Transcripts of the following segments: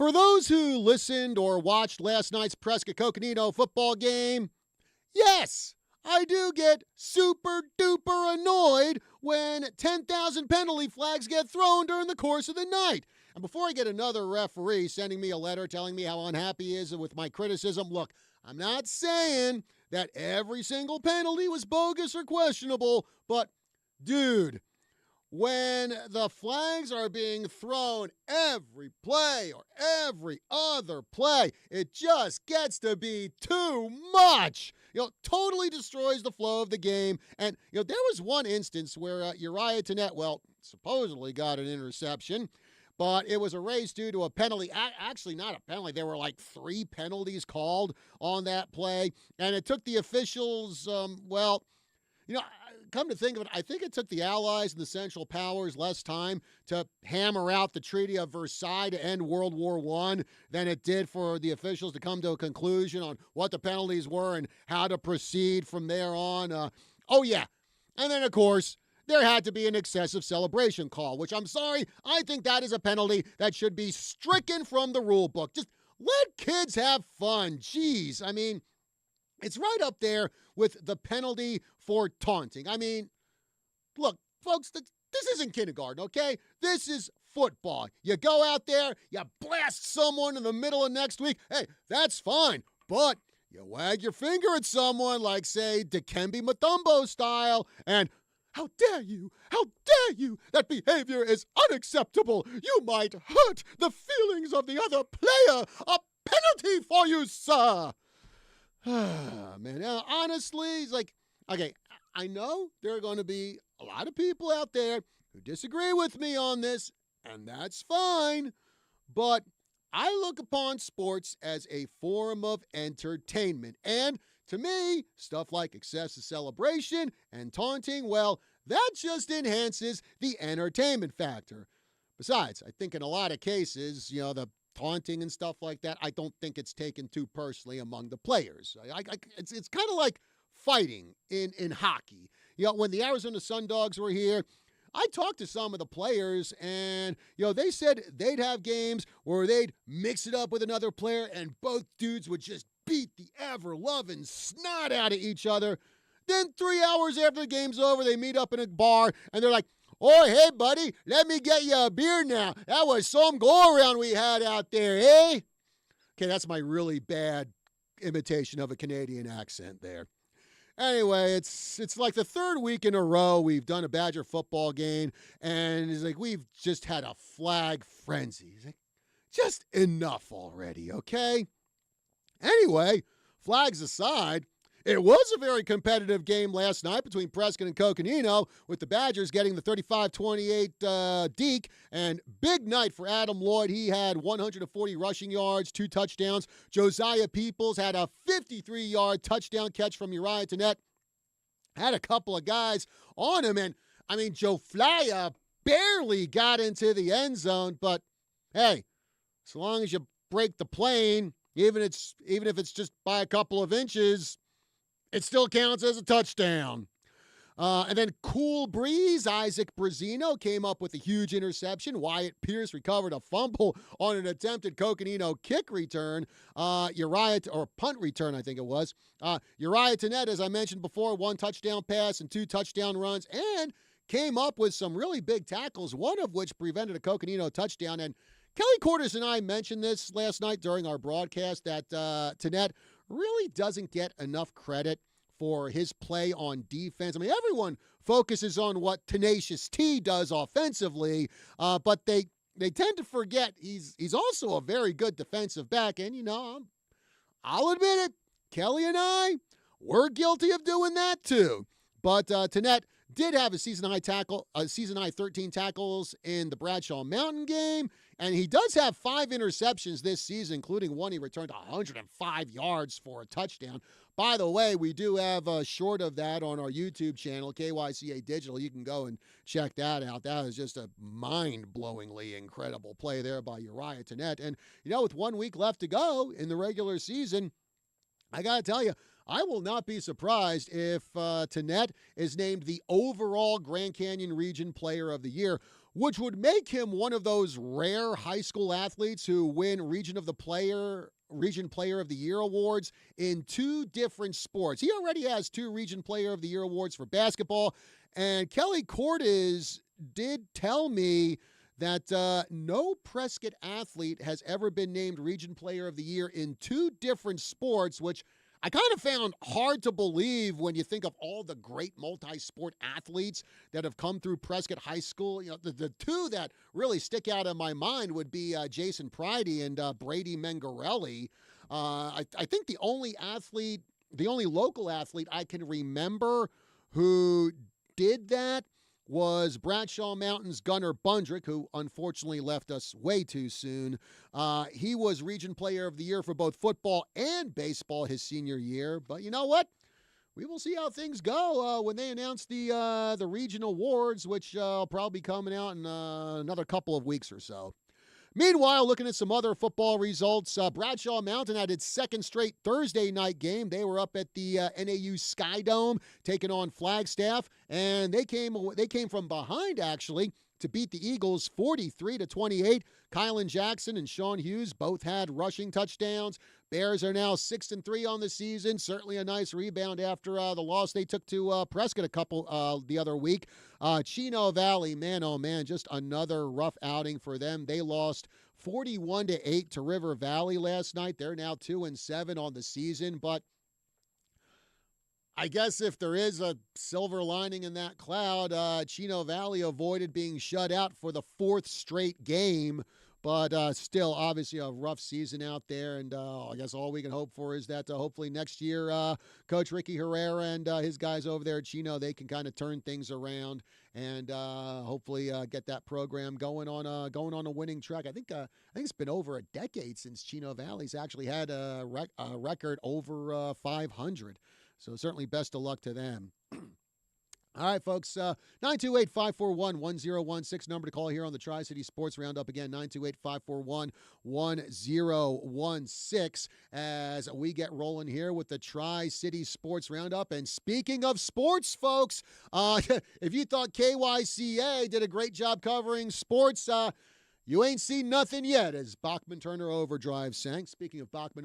For those who listened or watched last night's Prescott Coconino football game, yes, I do get super duper annoyed when 10,000 penalty flags get thrown during the course of the night. And before I get another referee sending me a letter telling me how unhappy he is with my criticism, look, I'm not saying that every single penalty was bogus or questionable, but dude, when the flags are being thrown every play or every other play, it just gets to be too much. Totally destroys the flow of the game. And, there was one instance where Uriah Tenet, supposedly got an interception, but it was erased due to a penalty. Actually, not a penalty. There were like 3 penalties called on that play. And it took the officials, come to think of it, I think it took the Allies and the Central Powers less time to hammer out the Treaty of Versailles to end World War I than it did for the officials to come to a conclusion on what the penalties were and how to proceed from there on. And then, of course, there had to be an excessive celebration call, which I'm sorry, I think that is a penalty that should be stricken from the rule book. Just let kids have fun. Jeez, I mean, it's right up there with the penalty for taunting. I mean, look, folks, this isn't kindergarten, okay? This is football. You go out there, you blast someone in the middle of next week. Hey, that's fine. But you wag your finger at someone like, say, Dikembe Mutombo style, and how dare you? How dare you? That behavior is unacceptable. You might hurt the feelings of the other player. A penalty for you, sir. Man, now, honestly, it's like, okay, I know there are going to be a lot of people out there who disagree with me on this, and that's fine, but I look upon sports as a form of entertainment, and to me, stuff like excessive celebration and taunting, that just enhances the entertainment factor. Besides, I think in a lot of cases, the taunting and stuff like that, I don't think it's taken too personally among the players. It's kind of like fighting in hockey. When the Arizona Sundogs were here, I talked to some of the players, and they said they'd have games where they'd mix it up with another player, and both dudes would just beat the ever-loving snot out of each other. Then 3 hours after the game's over, they meet up in a bar, and they're like, "Oh, hey, buddy, let me get you a beer now. That was some go-around we had out there, eh?" Okay, that's my really bad imitation of a Canadian accent there. Anyway, it's like the 3rd week in a row we've done a Badger football game, and it's like we've just had a flag frenzy. It's like, just enough already, okay? Anyway, flags aside, it was a very competitive game last night between Prescott and Coconino, with the Badgers getting the 35-28 deke, and big night for Adam Lloyd. He had 140 rushing yards, 2 touchdowns. Josiah Peoples had a 53-yard touchdown catch from Uriah Tenet. Had a couple of guys on him, and, I mean, Joe Flya barely got into the end zone, but, hey, as long as you break the plane, even if it's just by a couple of inches, it still counts as a touchdown. And then Cool Breeze, Isaac Brazino, came up with a huge interception. Wyatt Pierce recovered a fumble on an attempted Coconino kick return. Punt return, I think it was. Uriah Tenet, as I mentioned before, 1 touchdown pass and 2 touchdown runs, and came up with some really big tackles, one of which prevented a Coconino touchdown. And Kelly Quarters and I mentioned this last night during our broadcast, that Tenet really doesn't get enough credit for his play on defense. I mean, everyone focuses on what Tenacious T does offensively, but they tend to forget he's also a very good defensive back. And, I'll admit it, Kelly and I, we're guilty of doing that too. But Tenet did have a season-high 13 tackles in the Bradshaw Mountain game, and he does have 5 interceptions this season, including one he returned 105 yards for a touchdown. By the way, we do have a short of that on our YouTube channel, KYCA Digital. You can go and check that out. That was just a mind-blowingly incredible play there by Uriah Tenet. And, with 1 week left to go in the regular season, I got to tell you, I will not be surprised if Tenet is named the overall Grand Canyon Region Player of the Year. which would make him one of those rare high school athletes who win Region Player of the Year awards in two different sports. He already has two Region Player of the Year awards for basketball, and Kelly Cordes did tell me that no Prescott athlete has ever been named Region Player of the Year in two different sports, which I kind of found hard to believe when you think of all the great multi-sport athletes that have come through Prescott High School. You know, the two that really stick out in my mind would be Jason Pridey and Brady Mengarelli. I think the only local athlete I can remember who did that was Bradshaw Mountain's Gunnar Bundrick, who unfortunately left us way too soon. He was Region Player of the Year for both football and baseball his senior year. But you know what? We will see how things go when they announce the region awards, which will probably be coming out in another couple of weeks or so. Meanwhile, looking at some other football results, Bradshaw Mountain had its second straight Thursday night game. They were up at the NAU Sky Dome taking on Flagstaff, and they came from behind, actually, to beat the Eagles 43-28. Kylan Jackson and Sean Hughes both had rushing touchdowns. Bears are now 6-3 on the season. Certainly a nice rebound after the loss they took to Prescott the other week. Chino Valley, man, oh man, just another rough outing for them. They lost 41-8 to River Valley last night. They're now 2-7 on the season, but I guess if there is a silver lining in that cloud, Chino Valley avoided being shut out for the fourth straight game. But still, obviously, a rough season out there. And I guess all we can hope for is that hopefully next year, Coach Ricky Herrera and his guys over there at Chino, they can kind of turn things around and hopefully get that program going on a winning track. I think it's been over a decade since Chino Valley's actually had a record over 500. So certainly best of luck to them. All right, folks, 928-541-1016, number to call here on the Tri-City Sports Roundup. Again, 928-541-1016 as we get rolling here with the Tri-City Sports Roundup. And speaking of sports, folks, if you thought KYCA did a great job covering sports, you ain't seen nothing yet, as Bachman Turner Overdrive sang. Speaking of Bachman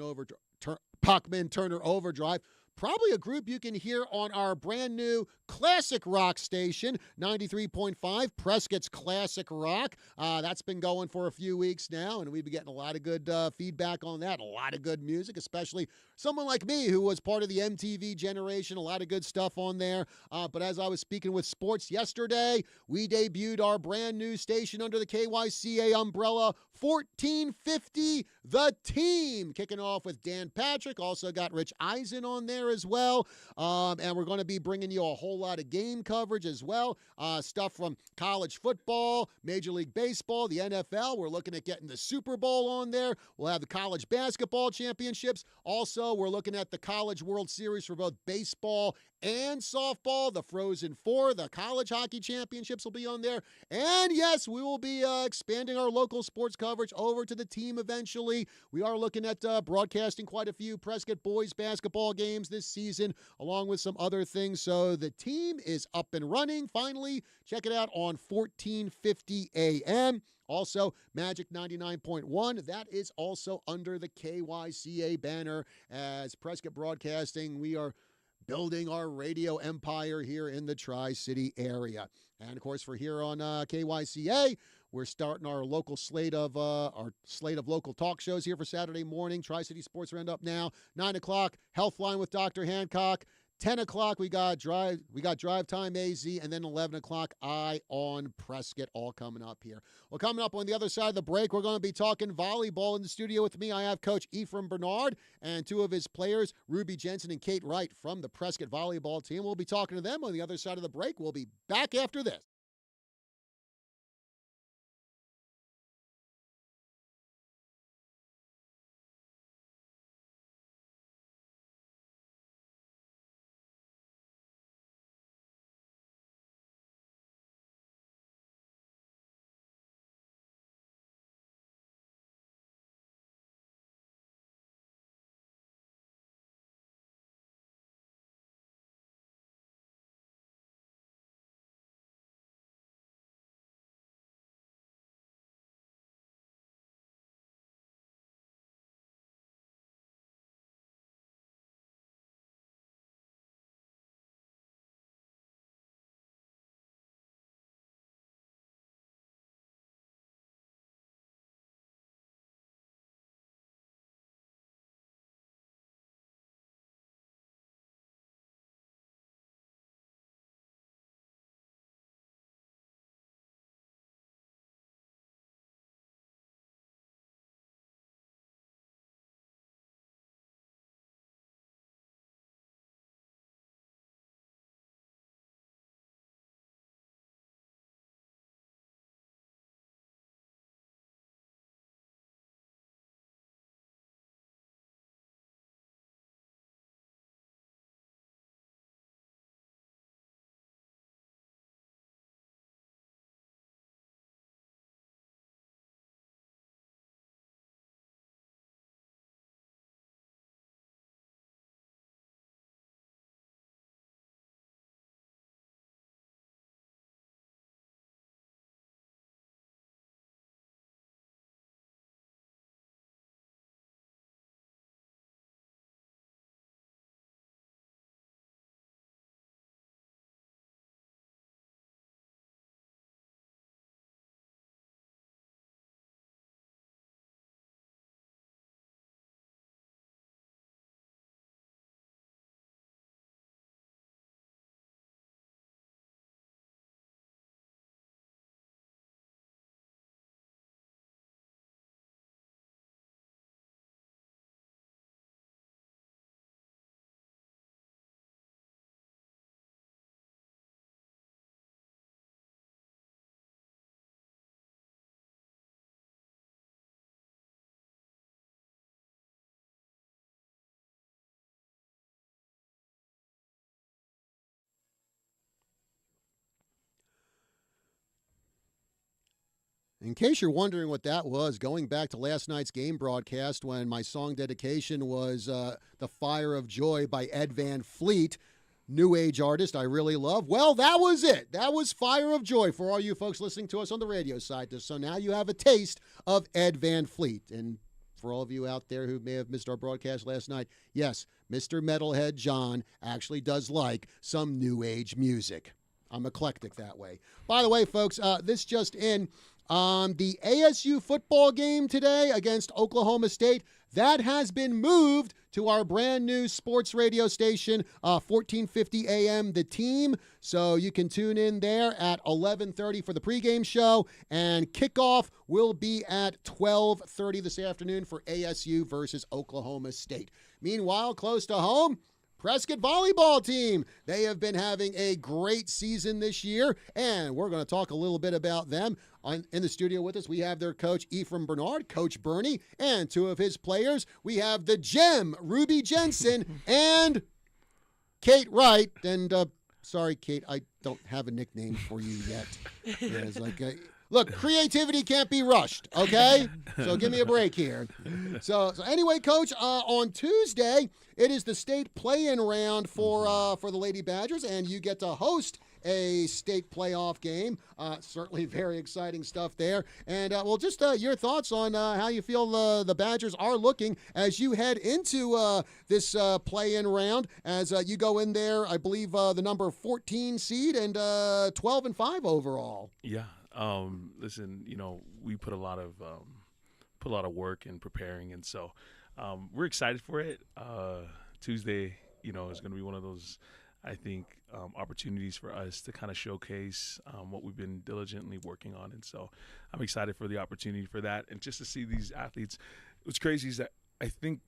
Turner Overdrive, probably a group you can hear on our brand new classic rock station, 93.5, Prescott's Classic Rock. That's been going for a few weeks now, and we've been getting a lot of good feedback on that, a lot of good music, especially someone like me who was part of the MTV generation, a lot of good stuff on there. But as I was speaking with sports yesterday, we debuted our brand new station under the KYCA umbrella, 1450 The Team, kicking off with Dan Patrick. Also got Rich Eisen on there as well. And we're going to be bringing you a whole lot of game coverage as well. Stuff from college football, Major League Baseball, the NFL. We're looking at getting the Super Bowl on there. We'll have the college basketball championships. Also, we're looking at the College World Series for both baseball and softball. The Frozen Four, the college hockey championships will be on there. And yes, we will be expanding our local sports coverage over to the team eventually. We are looking at broadcasting quite a few Prescott boys basketball games this season, along with some other things. So the team is up and running. Finally, check it out on 1450 AM. Also, Magic 99.1, that is also under the KYCA banner. As Prescott Broadcasting, we are building our radio empire here in the Tri-City area. And of course, for here on KYCA, we're starting our local slate of local talk shows here for Saturday morning. Tri-City Sports Roundup now, 9 o'clock, Healthline with Dr. Hancock. 10 o'clock, we got Drive Time AZ, and then 11 o'clock, Eye on Prescott, all coming up here. Well, coming up on the other side of the break, we're going to be talking volleyball. In the studio with me, I have Coach Ephraim Bernard and two of his players, Ruby Jensen and Kate Wright from the Prescott volleyball team. We'll be talking to them on the other side of the break. We'll be back after this. In case you're wondering what that was, going back to last night's game broadcast when my song dedication was The Fire of Joy by Ed Van Fleet, new age artist I really love. Well, that was it. That was Fire of Joy for all you folks listening to us on the radio side. So now you have a taste of Ed Van Fleet. And for all of you out there who may have missed our broadcast last night, yes, Mr. Metalhead John actually does like some new age music. I'm eclectic that way. By the way, folks, this just in. The ASU football game today against Oklahoma State, that has been moved to our brand new sports radio station, 1450 AM, The Team. So you can tune in there at 11:30 for the pregame show, and kickoff will be at 12:30 this afternoon for ASU versus Oklahoma State. Meanwhile, close to home, Prescott volleyball team. They have been having a great season this year, and we're going to talk a little bit about them. In the studio with us, we have their coach, Ephraim Bernard, Coach Bernie, and two of his players. We have the gem, Ruby Jensen, and Kate Wright. And sorry, Kate, I don't have a nickname for you yet. Yeah, it's like, look, creativity can't be rushed, okay? So give me a break here. So anyway, Coach, on Tuesday, it is the state play-in round for the Lady Badgers, and you get to host a state playoff game. Certainly very exciting stuff there. And, well, just your thoughts on how you feel the Badgers are looking as you head into this play-in round, as you go in there, I believe, the number 14 seed and 12-5 overall. Yeah. Listen, we put a lot of work in preparing, and so we're excited for it. Tuesday, is going to be one of those, I think, opportunities for us to kind of showcase what we've been diligently working on, and so I'm excited for the opportunity for that, and just to see these athletes. What's crazy is that I think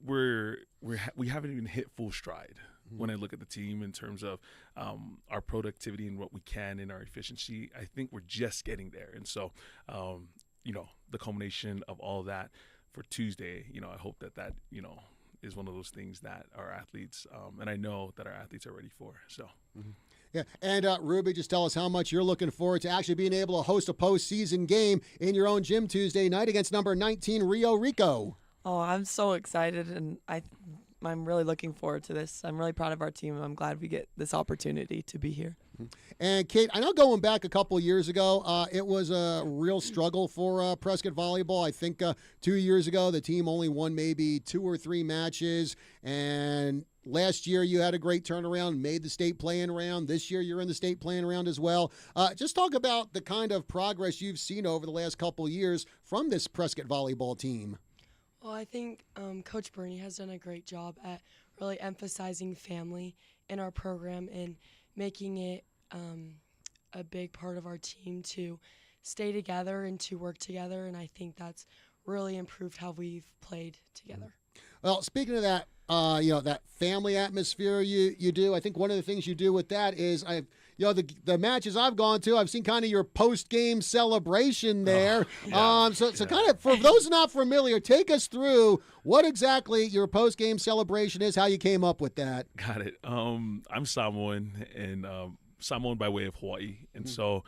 we haven't even hit full stride. When I look at the team in terms of our productivity and what we can in our efficiency, I think we're just getting there. And so, the culmination of all of that for Tuesday, I hope that is one of those things that our athletes, and I know that our athletes are ready for. So. Mm-hmm. Yeah, and Ruby, just tell us how much you're looking forward to actually being able to host a postseason game in your own gym Tuesday night against number 19 Rio Rico. Oh, I'm so excited, and I'm really looking forward to this. I'm really proud of our team, and I'm glad we get this opportunity to be here. And, Kate, I know going back a couple of years ago, it was a real struggle for Prescott volleyball. I think 2 years ago, the team only won maybe 2 or 3 matches. And last year, you had a great turnaround, made the state play-in round. This year, you're in the state play-in round as well. Just talk about the kind of progress you've seen over the last couple of years from this Prescott volleyball team. Well, I think Coach Bernie has done a great job at really emphasizing family in our program and making it a big part of our team to stay together and to work together, and I think that's really improved how we've played together. Well, speaking of that, that family atmosphere you do, I think one of the things you do with that is the matches I've gone to, I've seen kind of your post-game celebration there. So kind of, for those not familiar, take us through what exactly your post-game celebration is, how you came up with that. Got it. I'm Samoan, and Samoan by way of Hawaii. And so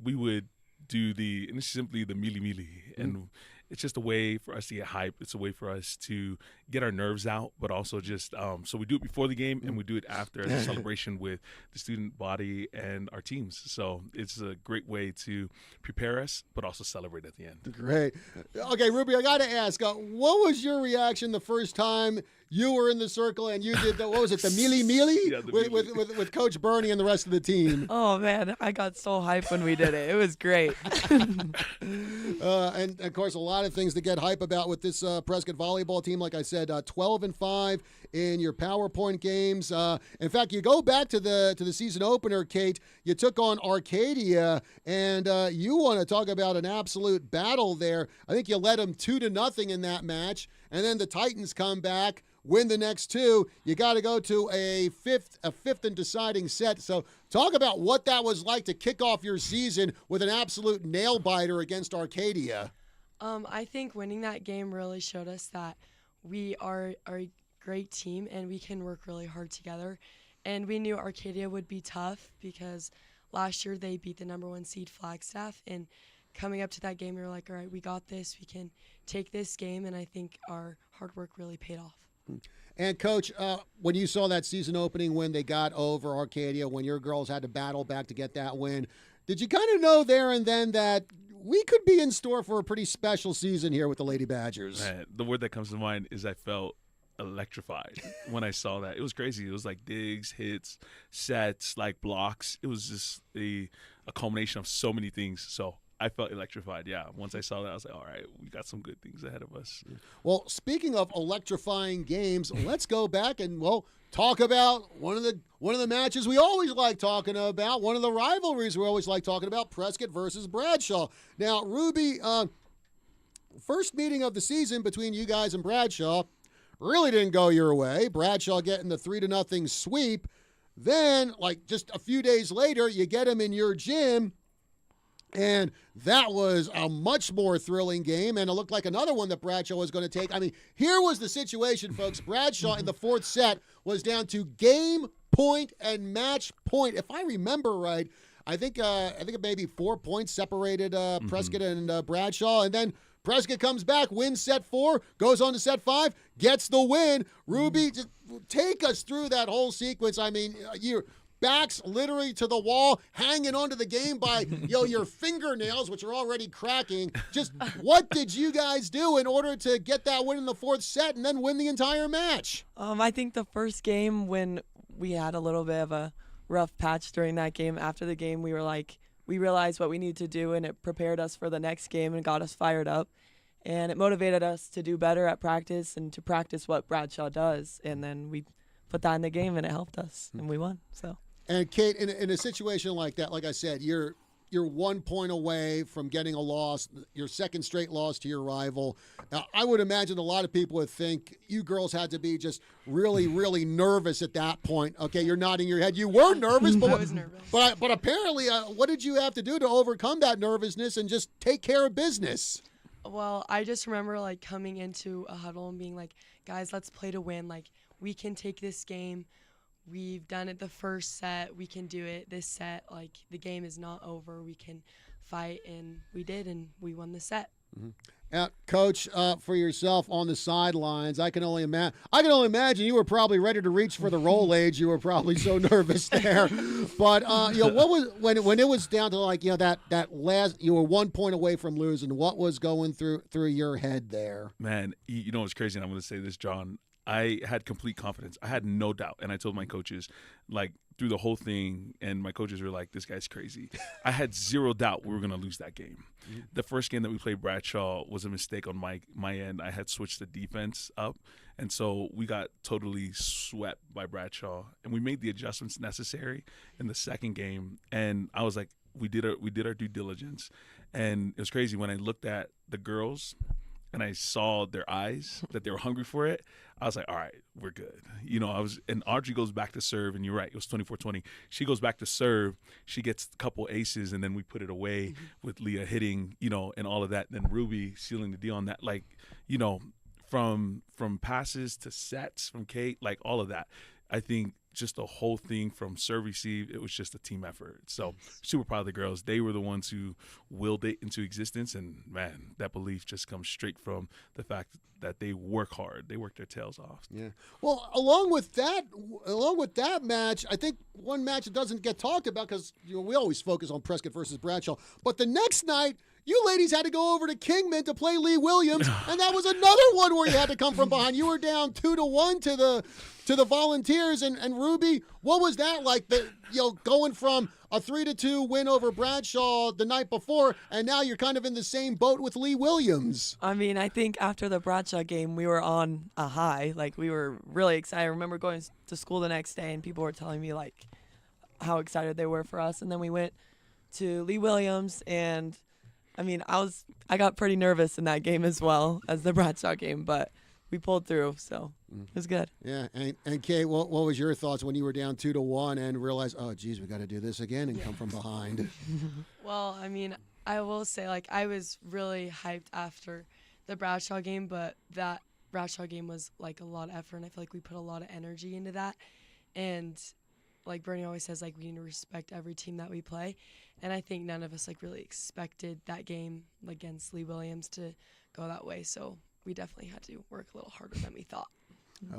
we would do and it's simply the mili mili. And it's just a way for us to get hype. It's a way for us to get our nerves out, but also just so we do it before the game and we do it after as a celebration with the student body and our teams. So it's a great way to prepare us, but also celebrate at the end. Great. Okay, Ruby, I got to ask, what was your reaction the first time you were in the circle and you did the mili mili? Yeah, with Coach Bernie and the rest of the team? Oh, man, I got so hyped when we did it. It was great. And, of course, a lot of things to get hype about with this Prescott volleyball team. Like I said, 12-5 in your PowerPoint games. In fact, you go back to the season opener, Kate. You took on Arcadia, and you want to talk about an absolute battle there. I think you led them 2-0 in that match, and then the Titans come back, win the next 2. You got to go to a fifth and deciding set. So talk about what that was like to kick off your season with an absolute nail biter against Arcadia. I think winning that game really showed us that we are a great team and we can work really hard together. And we knew Arcadia would be tough because last year they beat the number 1 seed Flagstaff, and coming up to that game, we were like, all right, we got this. We can take this game, and I think our hard work really paid off. And, Coach, when you saw that season opening when they got over Arcadia, when your girls had to battle back to get that win, did you kind of know there and then that we could be in store for a pretty special season here with the Lady Badgers? Man, the word that comes to mind is I felt electrified when I saw that. It was crazy. It was like digs, hits, sets, like blocks. It was just a culmination of so many things. So I felt electrified. Yeah. Once I saw that, I was like, all right, we got some good things ahead of us. Well, speaking of electrifying games, let's go back and, well, talk about one of the matches we always like talking about, one of the rivalries we always like talking about, Prescott versus Bradshaw. Now, Ruby, first meeting of the season between you guys and Bradshaw really didn't go your way. Bradshaw getting the 3-0 sweep. Then, like just a few days later, you get him in your gym, and that was a much more thrilling game, and it looked like another one that Bradshaw was going to take. I mean, here was the situation, folks. Bradshaw in the fourth set was down to game point and match point. If I remember right, I think it maybe 4 points separated Prescott and Bradshaw, and then Prescott comes back, wins set 4, goes on to set 5, gets the win. Ruby, just take us through that whole sequence. I mean, your back's literally to the wall, hanging onto the game by your fingernails, which are already cracking. Just what did you guys do in order to get that win in the fourth set and then win the entire match? I think the first game, when we had a little bit of a rough patch during that game, after the game we realized what we needed to do, and it prepared us for the next game and got us fired up. And it motivated us to do better at practice and to practice what Bradshaw does. And then we put that in the game, and it helped us, and we won. So. And, Kate, in a situation like that, like I said, you're 1 point away from getting a loss, your second straight loss to your rival. Now, I would imagine a lot of people would think you girls had to be just really, really nervous at that point. Okay, you're nodding your head. You were nervous, but I was nervous. But apparently, what did you have to do to overcome that nervousness and just take care of business? Well, I just remember like coming into a huddle and being like, guys, let's play to win. Like, we can take this game. We've done it the first set. We can do it this set. Like, the game is not over. We can fight, and we did, and we won the set. Coach, for yourself on the sidelines, I can only imagine you were probably ready to reach for the roll age. You were probably so nervous there. But what was when it was down to that last, you were 1 point away from losing. What was going through your head there? Man, you know what's crazy, and I'm going to say this, John. I had complete confidence. I had no doubt. And I told my coaches, like, through the whole thing, and my coaches were like, this guy's crazy. I had zero doubt we were going to lose that game. The first game that we played Bradshaw was a mistake on my end. I had switched the defense up, and so we got totally swept by Bradshaw. And we made the adjustments necessary in the second game. And I was like, we did our due diligence. And it was crazy when I looked at the girls and I saw their eyes that they were hungry for it. I was like, all right, we're good. And Audrey goes back to serve, and you're right, it was 24-20. She goes back to serve. She gets a couple aces, and then we put it away with Leah hitting, and all of that. Then Ruby sealing the deal on that. Like, from passes to sets from Kate, like all of that. I think just the whole thing from serve receive, it was just a team effort. So super proud of the girls. They were the ones who willed it into existence, and man, that belief just comes straight from the fact that they work hard. They work their tails off. Yeah. Well, along with that match, I think one match that doesn't get talked about because we always focus on Prescott versus Bradshaw, but the next night, you ladies had to go over to Kingman to play Lee Williams, and that was another one where you had to come from behind. You were down 2-1 to the Volunteers, and Ruby, what was that like? Going from a 3-2 win over Bradshaw the night before, and now you're kind of in the same boat with Lee Williams. I mean, I think after the Bradshaw game, we were on a high. Like, we were really excited. I remember going to school the next day, and people were telling me like how excited they were for us. And then we went to Lee Williams, and I mean, I got pretty nervous in that game as well as the Bradshaw game, but we pulled through, so it was good. Yeah, and Kate, what was your thoughts when you were down 2-1 and realized, oh, geez, we got to do this again and come from behind? Well, I mean, I will say, like, I was really hyped after the Bradshaw game, but that Bradshaw game was, like, a lot of effort, and I feel like we put a lot of energy into that. And like Bernie always says, like we need to respect every team that we play, and I think none of us like really expected that game against Lee Williams to go that way. So we definitely had to work a little harder than we thought.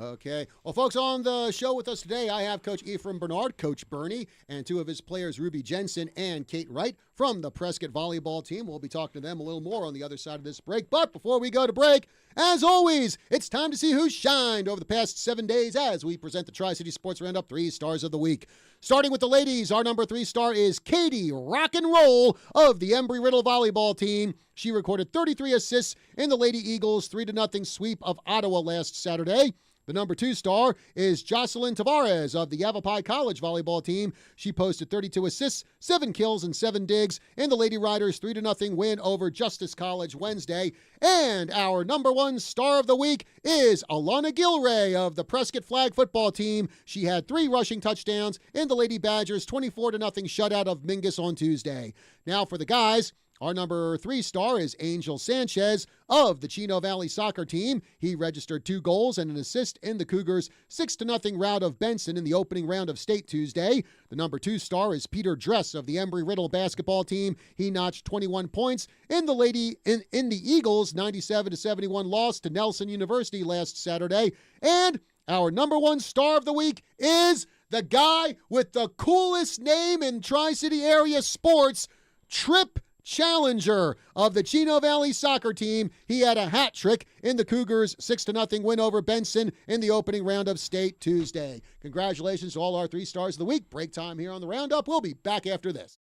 Okay. Well, folks, on the show with us today, I have Coach Ephraim Bernard, Coach Bernie, and two of his players, Ruby Jensen and Kate Wright, from the Prescott volleyball team. We'll be talking to them a little more on the other side of this break. But before we go to break, as always, it's time to see who shined over the past 7 days as we present the Tri-City Sports Roundup 3 Stars of the Week. Starting with the ladies, our number 3 star is Katie Rock and Roll of the Embry-Riddle volleyball team. She recorded 33 assists in the Lady Eagles' 3-0 sweep of Ottawa last Saturday. The number 2 star is Jocelyn Tavares of the Yavapai College volleyball team. She posted 32 assists, 7 kills, and 7 digs in the Lady Riders' 3-0 win over Justice College Wednesday. And our number 1 star of the week is Alana Gilray of the Prescott flag football team. She had 3 rushing touchdowns in the Lady Badgers' 24-0 shutout of Mingus on Tuesday. Now for the guys. Our number 3 star is Angel Sanchez of the Chino Valley soccer team. He registered 2 goals and an assist in the Cougars' 6-0 rout of Benson in the opening round of state Tuesday. The number 2 star is Peter Dress of the Embry-Riddle basketball team. He notched 21 points in the Eagles' 97-71 loss to Nelson University last Saturday. And our number 1 star of the week is the guy with the coolest name in Tri-City area sports, Trip Challenger of the Chino Valley soccer team. He had a hat trick in the Cougars' 6-0 win over Benson in the opening round of state Tuesday. Congratulations to all our 3 stars of the week. Break time here on the Roundup. We'll be back after this.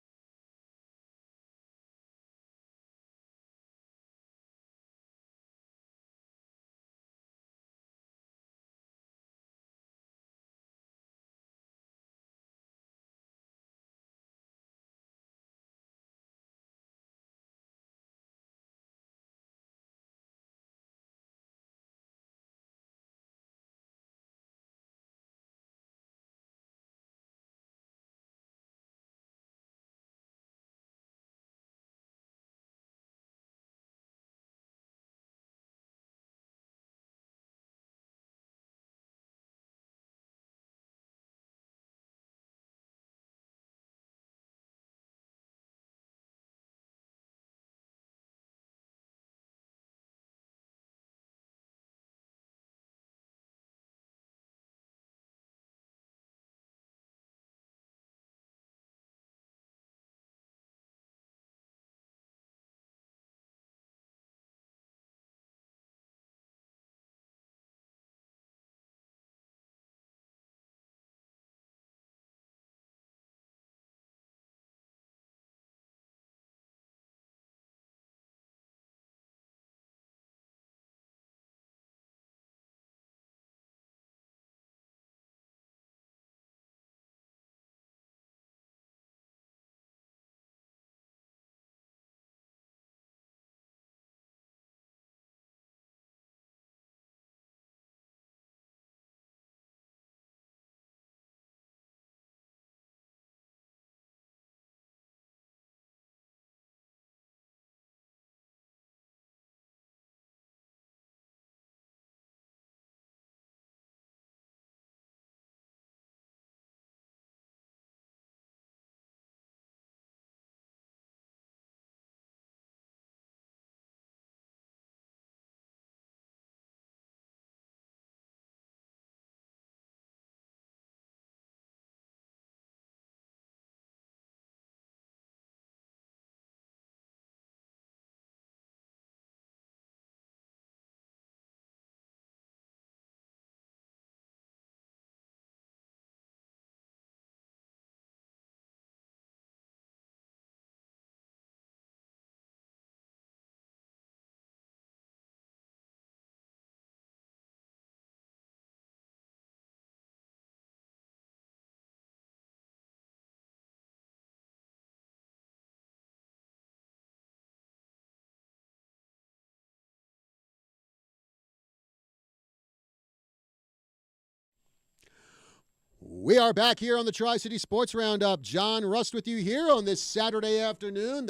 We are back here on the Tri-City Sports Roundup. John Rust with you here on this Saturday afternoon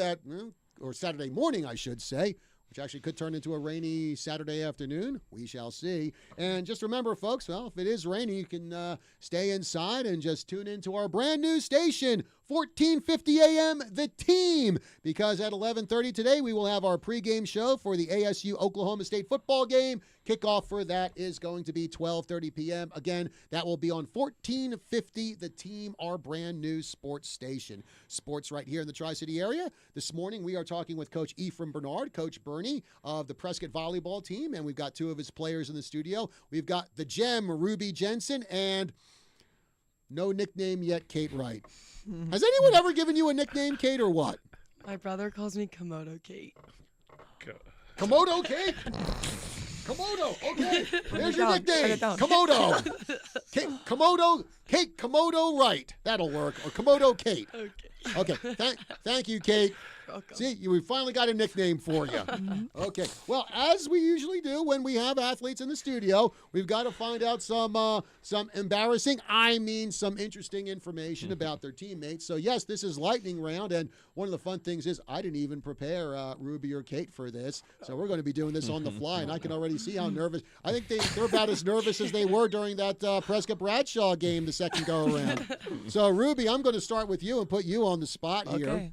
or Saturday morning, I should say, which actually could turn into a rainy Saturday afternoon. We shall see. And just remember, folks, well, if it is rainy, you can stay inside and just tune into our brand new station, 1450 AM, The Team, because at 11:30 today, we will have our pregame show for the ASU Oklahoma State football game. Kickoff for that is going to be 12:30 p.m. Again, that will be on 1450 The Team, our brand new sports station. Sports right here in the Tri-City area. This morning, we are talking with Coach Ephraim Bernard, Coach Bernie of the Prescott volleyball team, and we've got two of his players in the studio. We've got the gem, Ruby Jensen, and no nickname yet, Kate Wright. Has anyone ever given you a nickname, Kate, or what? My brother calls me Komodo Kate. Komodo Kate? Komodo, okay. There's your nickname. Komodo. Kate Komodo Wright. That'll work. Or Komodo Kate. Okay. Thank you, Kate. Welcome. See, we finally got a nickname for you. Okay. Well, as we usually do when we have athletes in the studio, we've got to find out some embarrassing, some interesting information about their teammates. So, yes, this is lightning round, and one of the fun things is I didn't even prepare Ruby or Kate for this. So we're going to be doing this on the fly, and I can already see how nervous. I think they're about as nervous as they were during that Prescott Bradshaw game the second go-around. So, Ruby, I'm going to start with you and put you on the spot here. Okay.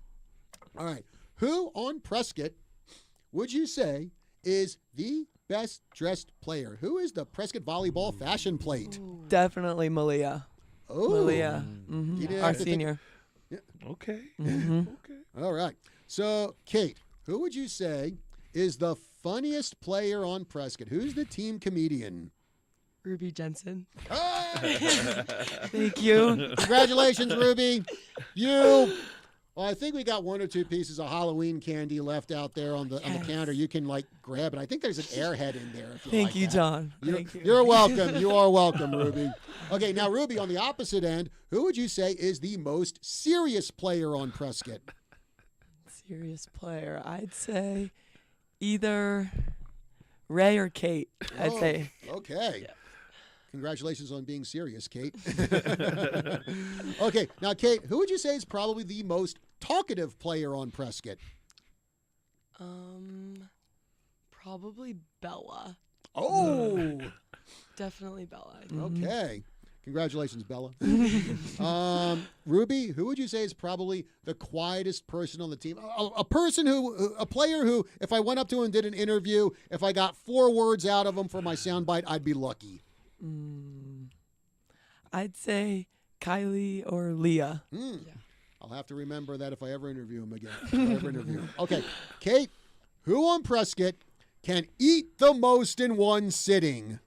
All right. Who on Prescott would you say is the best dressed player? Who is the Prescott volleyball fashion plate? Definitely Malia. Oh, Malia. Our senior. Okay. Okay. All right. So, Kate, who would you say is the funniest player on Prescott? Who's the team comedian? Ruby Jensen. Thank you. Congratulations, Ruby. Well, I think we got one or two pieces of Halloween candy left out there on the counter. You can grab it. I think there's an airhead in there. If you Thank like you, that. John. Thank you. You're welcome. You are welcome, Ruby. Okay, now Ruby, on the opposite end, who would you say is the most serious player on Prescott? Serious player. I'd say either Ray or Kate. I'd say. Okay. Yeah. Congratulations on being serious, Kate. Okay, now, Kate, who would you say is probably the most talkative player on Prescott? Probably Bella. Oh, Definitely Bella. okay. Congratulations, Bella. Ruby, who would you say is probably the quietest person on the team? A player who, if I went up to him and did an interview, if I got 4 words out of him for my soundbite, I'd be lucky. I'd say Kylie or Leah. Yeah. I'll have to remember that if I ever interview him again. Okay, Kate, who on Prescott can eat the most in one sitting?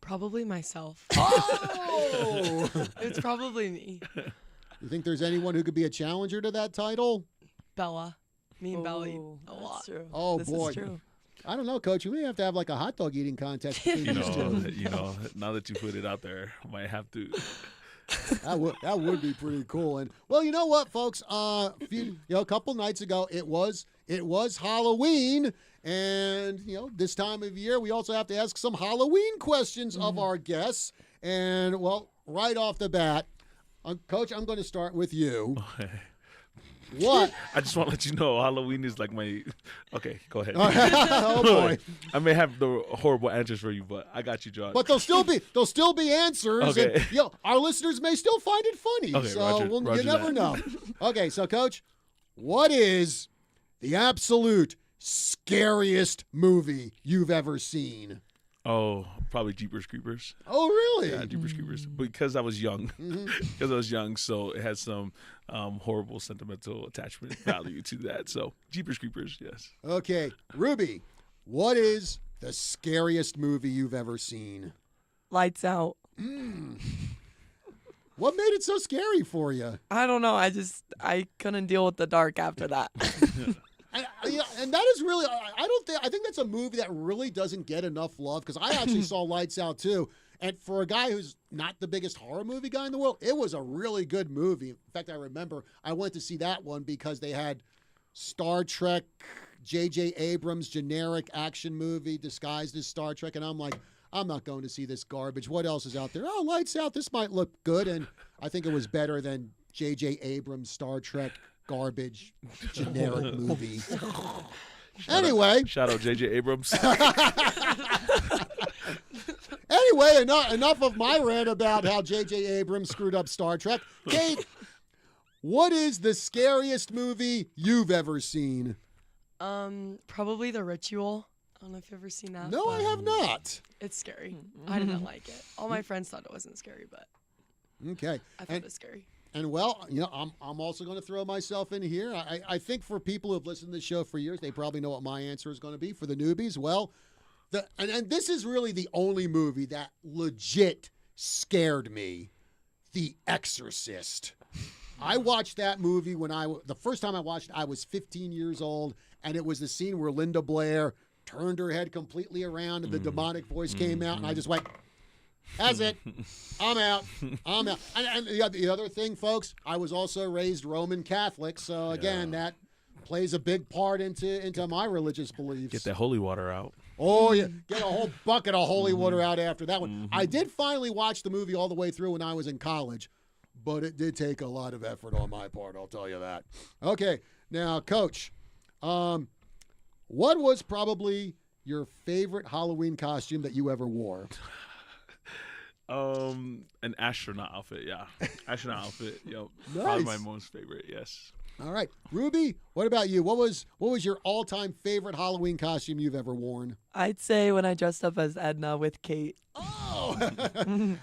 Probably myself. Oh! It's probably me. You think there's anyone who could be a challenger to that title? Bella. Me and Bella eat a That's lot. true. Oh, this boy. Is true. I don't know, Coach. We may have to have a hot dog eating contest between these two. Now that you put it out there, I might have to. That would be pretty cool. And well, you know what, folks? A couple nights ago, it was Halloween, and this time of year, we also have to ask some Halloween questions of our guests. And well, right off the bat, Coach, I'm going to start with you. What? I just want to let you know, Halloween is like my. Okay, go ahead. Oh boy! I may have the horrible answers for you, but I got you, John. But they'll still be answers. Okay. And, our listeners may still find it funny. Okay, so Roger you never that. know. Okay, so Coach, what is the absolute scariest movie you've ever seen? Oh, probably Jeepers Creepers. Oh, really? Yeah, Jeepers Creepers. Because I was young. Because I was young, so it has some horrible sentimental attachment value to that. So Jeepers Creepers, yes. Okay, Ruby, what is the scariest movie you've ever seen? Lights Out. What made it so scary for you? I don't know. I couldn't deal with the dark after that. And that is really, I think that's a movie that really doesn't get enough love, because I actually saw Lights Out too. And for a guy who's not the biggest horror movie guy in the world, it was a really good movie. In fact, I remember I went to see that one because they had Star Trek, J.J. Abrams' generic action movie disguised as Star Trek. And I'm like, I'm not going to see this garbage. What else is out there? Oh, Lights Out. This might look good. And I think it was better than J.J. Abrams' Star Trek garbage, generic movie. Anyway. Shout out J.J. Abrams. Anyway, enough of my rant about how J.J. Abrams screwed up Star Trek. Kate, what is the scariest movie you've ever seen? Probably The Ritual. I don't know if you've ever seen that. No, I have not. It's scary. I didn't like it. All my friends thought it wasn't scary, but Okay. I thought it was scary. And well, I'm also going to throw myself in here. I think for people who have listened to the show for years, they probably know what my answer is going to be. For the newbies, well, and this is really the only movie that legit scared me, The Exorcist. I watched that movie the first time I watched it, I was 15 years old, and it was the scene where Linda Blair turned her head completely around and the demonic voice came out, and I just went, that's it. I'm out. I'm out. And the other thing, folks, I was also raised Roman Catholic, so again, that plays a big part into my religious beliefs. Get that holy water out. Oh, yeah. Get a whole bucket of holy water out after that one. I did finally watch the movie all the way through when I was in college, but it did take a lot of effort on my part, I'll tell you that. Okay, now, Coach, what was probably your favorite Halloween costume that you ever wore? An astronaut outfit, yeah. Astronaut outfit, Nice. Probably my most favorite, yes. All right. Ruby, what about you? What was your all-time favorite Halloween costume you've ever worn? I'd say when I dressed up as Edna with Kate. Oh! And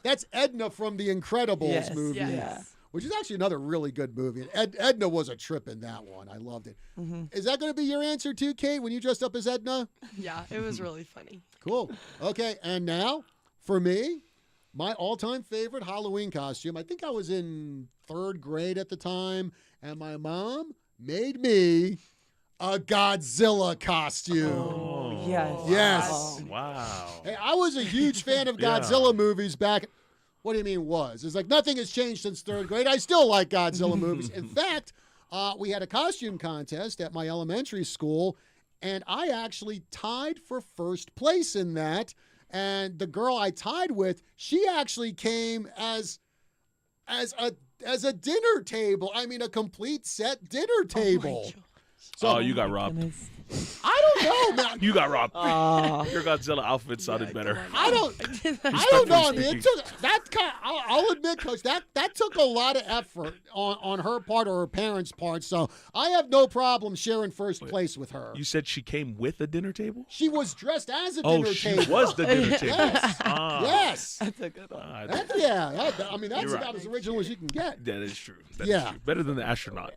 that's Edna from the Incredibles Yes, movie. yeah. Which is actually another really good movie. Edna was a trip in that one. I loved it. Is that going to be your answer too, Kate, when you dressed up as Edna? Yeah, it was really funny. Cool. Okay, and now, for me, my all-time favorite Halloween costume, I think I was in 3rd grade at the time, and my mom made me a Godzilla costume. Oh, yes. Yes. Oh. Wow. Hey, I was a huge fan of Godzilla movies back. What do you mean was? It's like nothing has changed since 3rd grade. I still like Godzilla movies. In fact, we had a costume contest at my elementary school, and I actually tied for 1st place in that. And the girl I tied with, she actually came as a dinner table. I mean, a complete set dinner table. So you got robbed. Goodness. I don't know, man. You got robbed. Oh. Your Godzilla outfit sounded better. I don't know. I mean, it took that. I'll admit, Coach, that took a lot of effort on her part or her parents' part. So I have no problem sharing 1st place with her. You said she came with a dinner table? She was dressed as a dinner she table. was the dinner table. Yes. Ah. Yes. That's a good one. That's You're right. about as original as you can get. That is true. That is Yeah. true. Better than the astronaut.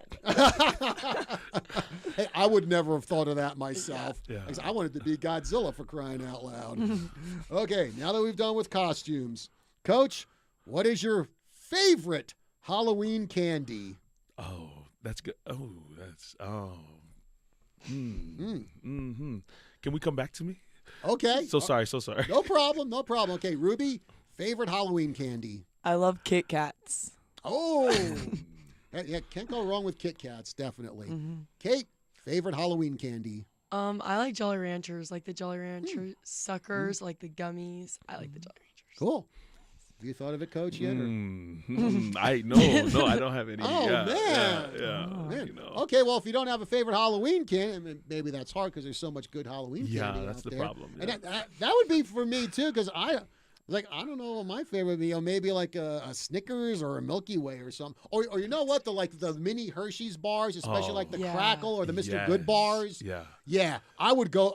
Hey, I would never have thought of that myself. Yeah. I wanted to be Godzilla for crying out loud. Okay, now that we've done with costumes, Coach, what is your favorite Halloween candy? Oh, that's good. Mm-hmm. Can we come back to me? Okay. So sorry. No problem. Okay, Ruby, favorite Halloween candy? I love Kit Kats. Oh, yeah, can't go wrong with Kit Kats, definitely. Kate, favorite Halloween candy? I like Jolly Ranchers, like the Jolly Rancher suckers, like the gummies. I like the Jolly Ranchers. Cool. Have you thought of it, Coach, yet? I don't have any. Oh, yeah, man. Yeah. Man. You know. Okay, well, if you don't have a favorite Halloween candy, I mean, maybe that's hard because there's so much good Halloween candy Yeah, that's out the there. problem. And Yeah. that would be for me, too, because I don't know what my favorite would be. Maybe like a Snickers or a Milky Way or something. Or you know what? The mini Hershey's bars, especially like the Yeah. Crackle or the Mr. Yes. Good bars. Yeah. Yeah, I would go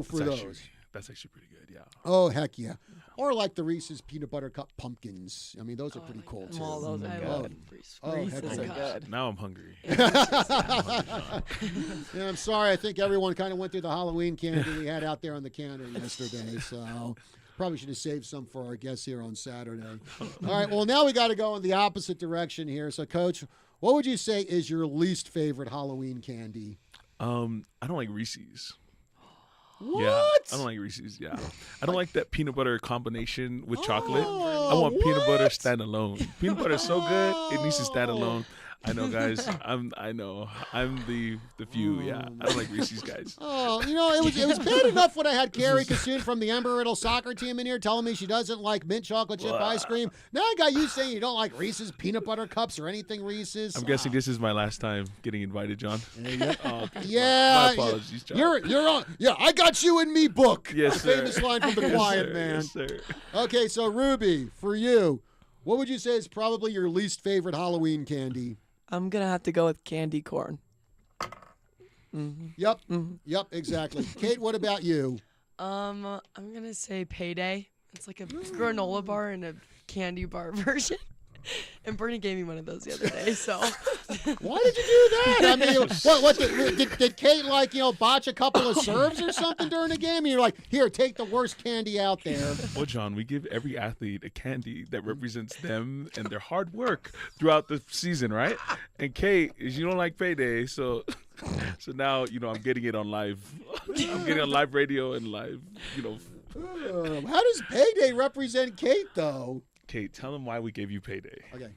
for That's actually pretty good. Yeah. Oh, heck yeah. Or like the Reese's Peanut Butter Cup Pumpkins. I mean, those are Oh, I pretty like cool, those. too. All those are I good. love Reese's. Oh, Reese's heck are yeah. good. Now I'm hungry. Yeah, I'm sorry. I think everyone kind of went through the Halloween candy we had out there on the counter yesterday. So probably should have saved some for our guests here on Saturday. All right. Well, now we got to go in the opposite direction here. So, Coach, what would you say is your least favorite Halloween candy? I don't like Reese's. What? Yeah, I don't like Reese's. Yeah, I don't like that peanut butter combination with chocolate. I want peanut butter what? stand alone. Peanut butter is so good; it needs to stand alone. I know, guys. I know. I'm the few. Yeah, I don't like Reese's, guys. Oh, it was bad enough when I had Carrie Kassoon from the Embry-Riddle soccer team in here telling me she doesn't like mint chocolate chip ice cream. Now I got you saying you don't like Reese's peanut butter cups or anything Reese's. I'm guessing this is my last time getting invited, John. Yeah. My apologies, John. You're on. Yeah, I got you in me book. Yes, the sir. famous line from The Quiet Man. Yes, sir. Okay, so Ruby, for you, what would you say is probably your least favorite Halloween candy? I'm gonna have to go with candy corn. Yep, exactly. Kate, what about you? I'm gonna say Payday. It's like a granola bar and a candy bar version. And Bernie gave me one of those the other day, so. Why did you do that? I mean, did Kate botch a couple of serves or something during the game? And you're like, here, take the worst candy out there. Well, John, we give every athlete a candy that represents them and their hard work throughout the season, right? And Kate, you don't like Payday, so now I'm getting it on live. I'm getting it on live radio and live. How does Payday represent Kate, though? Kate, tell them why we gave you Payday. Okay.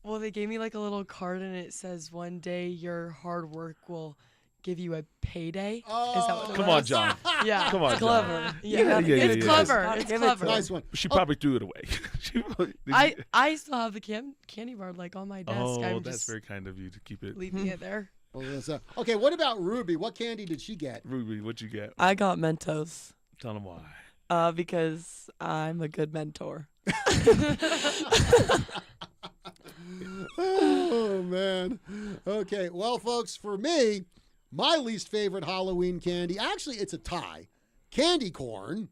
Well, they gave me like a little card and it says one day your hard work will give you a payday. Oh. Is that what it Come was? on, John. Yeah. Come on, it's John. clever. Yeah, It's clever. Gotta It's give it to clever. him. Nice one. She probably threw it away. I still have the candy bar like on my desk. Oh, I'm that's just very kind of you to keep it. leaving it there. Okay, what about Ruby? What candy did she get? Ruby, what'd you get? I got Mentos. Tell them why. Because I'm a good mentor. Oh, man. Okay, well, folks, for me, my least favorite Halloween candy, actually, it's a tie. Candy corn,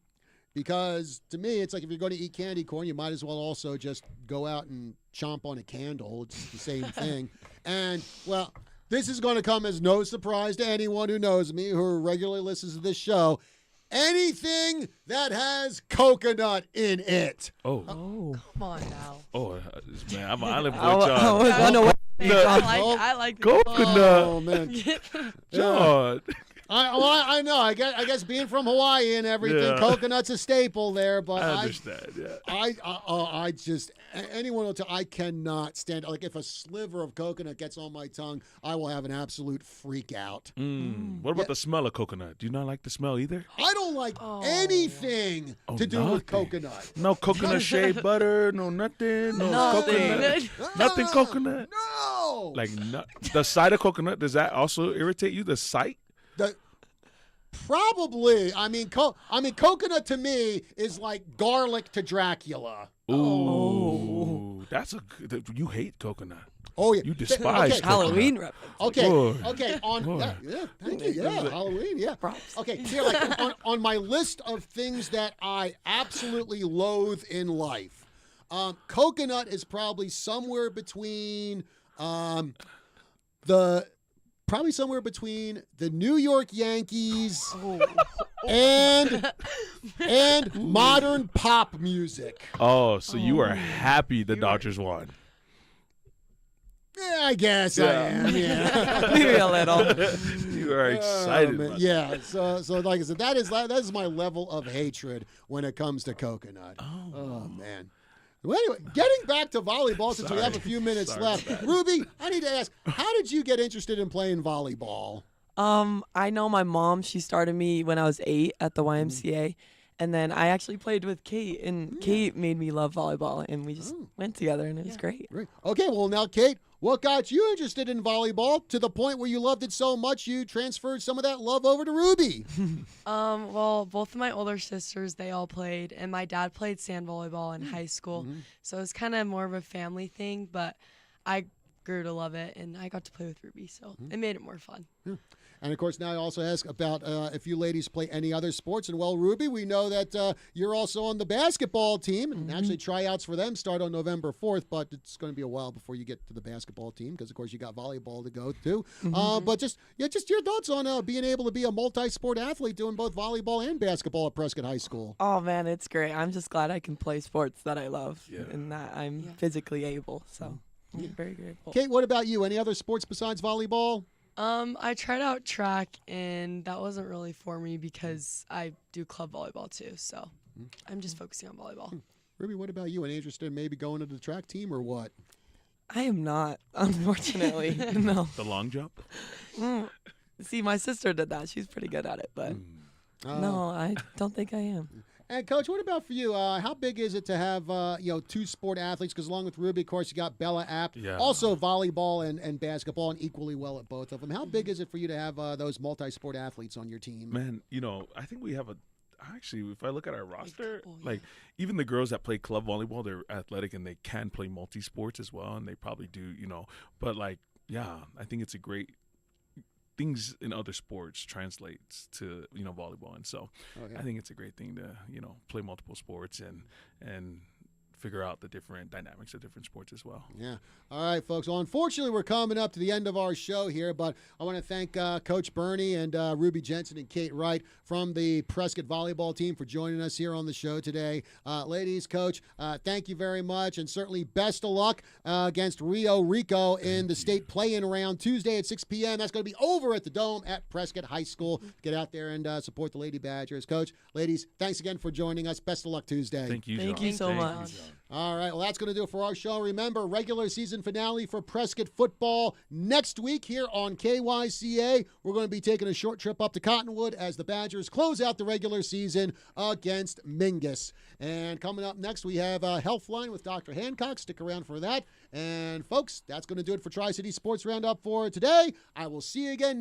because to me, it's like if you're going to eat candy corn, you might as well also just go out and chomp on a candle. It's the same thing. And, well, this is going to come as no surprise to anyone who knows me, who regularly listens to this show. Anything that has coconut in it. Oh. Come on now. Oh, man, I'm an island boy, I John. was unaware. I like Coconut. Oh, man. John. I know. I guess being from Hawaii and everything, Yeah. coconut's a staple there. But I understand, yeah. I just anyone will tell. I cannot stand. Like if a sliver of coconut gets on my tongue, I will have an absolute freak out. What about the smell of coconut? Do you not like the smell either? I don't like anything to do with coconut. No coconut shea butter, no nothing, no Nothing. coconut. Nothing coconut. No. Like the sight of coconut, does that also irritate you? The sight? Probably. I mean, coconut to me is like garlic to Dracula. Ooh. That's you hate coconut. Oh yeah. You despise Okay. coconut. Halloween reference. Okay. Good. Okay. Thank you. Yeah, Halloween. Yeah. Props. Okay. Here, like on my list of things that I absolutely loathe in life, coconut is probably somewhere between the New York Yankees and modern pop music. Oh, so you are happy the Dodgers won. Yeah, I guess I am. Yeah. Maybe a little. You are excited. Man. about Yeah. So like I said, that is my level of hatred when it comes to coconut. Oh man. Well, anyway, getting back to volleyball, since we have a few minutes left. Ruby, I need to ask, how did you get interested in playing volleyball? I know my mom, she started me when I was 8 at the YMCA. And then I actually played with Kate, and Kate made me love volleyball, and we just went together, and it was great. Great. Okay, well now, Kate, what got you interested in volleyball to the point where you loved it so much you transferred some of that love over to Ruby? Well, both of my older sisters, they all played, and my dad played sand volleyball in high school. So it was kind of more of a family thing, but I grew to love it, and I got to play with Ruby, so it made it more fun. And, of course, now I also ask about if you ladies play any other sports. And, well, Ruby, we know that you're also on the basketball team. And actually, tryouts for them start on November 4th. But it's going to be a while before you get to the basketball team because, of course, you got volleyball to go to. But just your thoughts on being able to be a multi-sport athlete doing both volleyball and basketball at Prescott High School. Oh, man, it's great. I'm just glad I can play sports that I love and that I'm physically able. So I'm very grateful. Kate, what about you? Any other sports besides volleyball? I tried out track, and that wasn't really for me because I do club volleyball too. So I'm just focusing on volleyball. Ruby, what about you? Any interest in maybe going to the track team or what? I am not, unfortunately. No. The long jump? Mm. See, my sister did that. She's pretty good at it, but no, I don't think I am. And Coach, what about for you? How big is it to have two sport athletes? Because along with Ruby, of course, you got Bella Apt, Yeah. also volleyball and basketball, and equally well at both of them. How big is it for you to have those multi-sport athletes on your team? Man, I think we have actually, if I look at our roster, couple, like even the girls that play club volleyball, they're athletic and they can play multi-sports as well, and they probably do, but like, yeah, I think it's a great things in other sports translates to volleyball, and so I think it's a great thing to play multiple sports and figure out the different dynamics of different sports as well. Yeah. All right, folks. Well, unfortunately, we're coming up to the end of our show here, but I want to thank Coach Bernie and Ruby Jensen and Kate Wright from the Prescott volleyball team for joining us here on the show today. Ladies, Coach, thank you very much, and certainly best of luck against Rio Rico in the state play-in round Tuesday at 6 p.m. That's going to be over at the Dome at Prescott High School. Get out there and support the Lady Badgers. Coach, ladies, thanks again for joining us. Best of luck Tuesday. Thank you, Thank John. you so Thank much. you, John. All right, well, that's going to do it for our show. Remember, regular season finale for Prescott football next week here on KYCA. We're going to be taking a short trip up to Cottonwood as the Badgers close out the regular season against Mingus. And coming up next, we have Healthline with Dr. Hancock. Stick around for that. And, folks, that's going to do it for Tri-City Sports Roundup for today. I will see you again